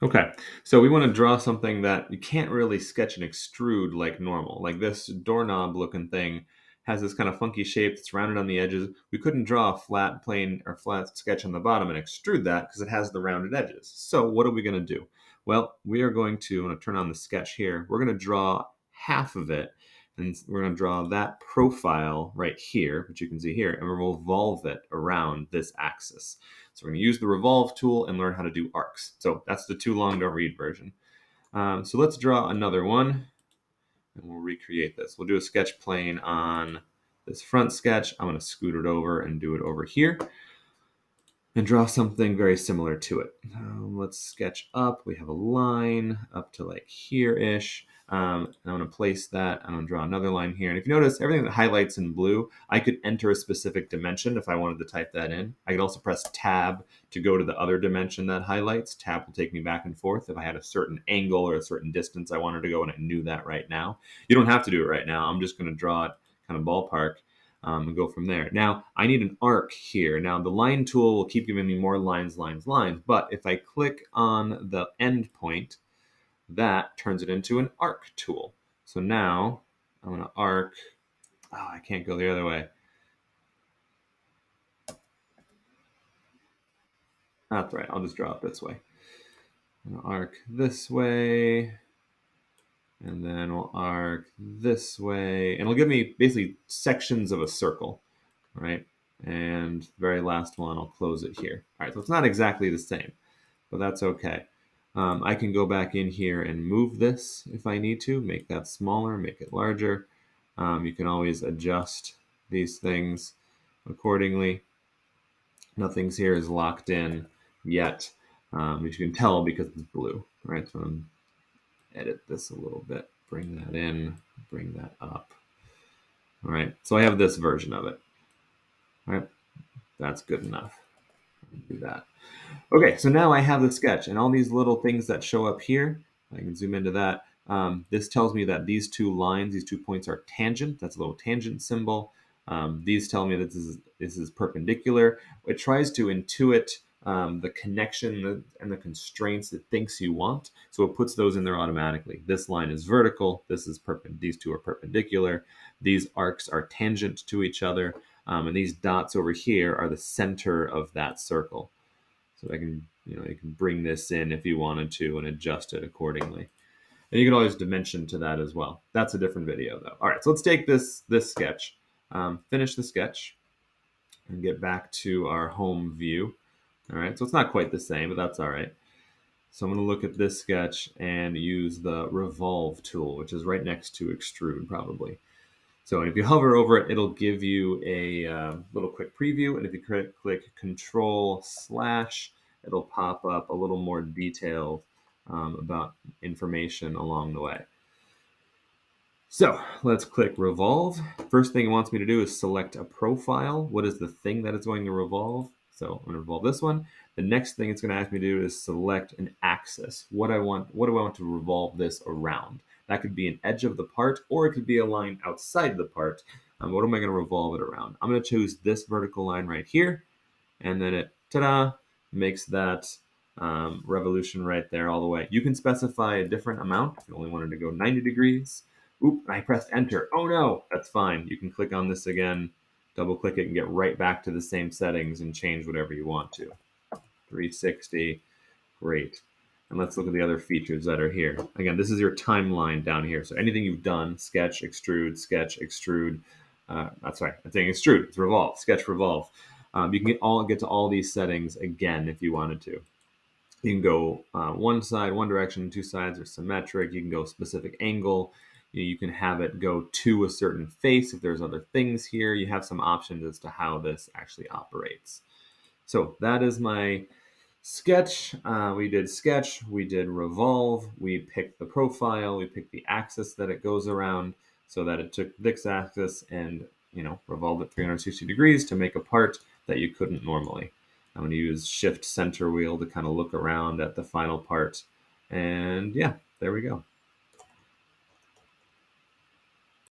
Okay, so we want to draw something that you can't really sketch and extrude like normal. Like this doorknob looking thing has this kind of funky shape that's rounded on the edges. We couldn't draw a flat plane or flat sketch on the bottom and extrude that because it has the rounded edges. So what are we going to do? Well, we are going to, I'm going to turn on the sketch here. We're going to draw half of it, and we're going to draw that profile right here, which you can see here, and we'll revolve it around this axis. So we're going to use the Revolve tool and learn how to do arcs. So that's the too long to read version. So let's draw another one, and we'll recreate this. We'll do a sketch plane on this front sketch. I'm going to scoot it over and do it over here and draw something very similar to it. Let's sketch up. We have a line up to like here-ish. I'm going to place that. I'm going to draw another line here. And if you notice, everything that highlights in blue, I could enter a specific dimension if I wanted to type that in. I could also press Tab to go to the other dimension that highlights. Tab will take me back and forth if I had a certain angle or a certain distance I wanted to go and I knew that right now. You don't have to do it right now. I'm just going to draw it kind of ballpark. And go from there. Now, I need an arc here. Now, the line tool will keep giving me more lines, but if I click on the end point, that turns it into an arc tool. So now, I'm going to arc. Oh, I can't go the other way. That's right. I'll just draw it this way. I'm going to arc this way. And then we'll arc this way. And it'll give me basically sections of a circle, right? And the very last one, I'll close it here. All right, so it's not exactly the same, but that's okay. I can go back in here and move this if I need to, make that smaller, make it larger. You can always adjust these things accordingly. Nothing's here is locked in yet, as you can tell because it's blue, right? So I'm edit this a little bit, bring that in, bring that up. All right, so I have this version of it. All right, that's good enough. Do that. Okay, so now I have the sketch and all these little things that show up here. I can zoom into that. This tells me that these two lines, these 2 points are tangent. That's a little tangent symbol. These tell me that this is perpendicular. It tries to intuit the connection and the constraints it thinks you want. So it puts those in there automatically. This line is vertical. These two are perpendicular. These arcs are tangent to each other. And these dots over here are the center of that circle. So I can, you can bring this in if you wanted to and adjust it accordingly. And you can always dimension to that as well. That's a different video though. All right, so let's take this sketch, finish the sketch, and get back to our home view. All right, so it's not quite the same, but that's all right. So I'm going to look at this sketch and use the Revolve tool, which is right next to Extrude probably. So if you hover over it, it'll give you a little quick preview. And if you click Control/, it'll pop up a little more detail about information along the way. So let's click Revolve. First thing it wants me to do is select a profile. What is the thing that it's going to revolve? So I'm going to revolve this one. The next thing it's going to ask me to do is select an axis. What do I want to revolve this around? That could be an edge of the part, or it could be a line outside the part. What am I going to revolve it around? I'm going to choose this vertical line right here, and then it, ta-da, makes that revolution right there all the way. You can specify a different amount if you only wanted to go 90 degrees. Oop, I pressed enter. Oh no, that's fine. You can click on this again, double click it, and get right back to the same settings and change whatever you want to. 360, great. And let's look at the other features that are here. Again, this is your timeline down here. So anything you've done, sketch, extrude, that's right, I'm saying extrude, it's revolve, sketch, revolve. You can get to all these settings again if you wanted to. You can go one side, one direction, two sides are symmetric. You can go specific angle. You can have it go to a certain face if there's other things here. You have some options as to how this actually operates. So that is my sketch. We did sketch, we did revolve, we picked the profile, we picked the axis that it goes around so that it took this axis and revolved it 360 degrees to make a part that you couldn't normally. I'm going to use Shift Center Wheel to kind of look around at the final part. And yeah, there we go.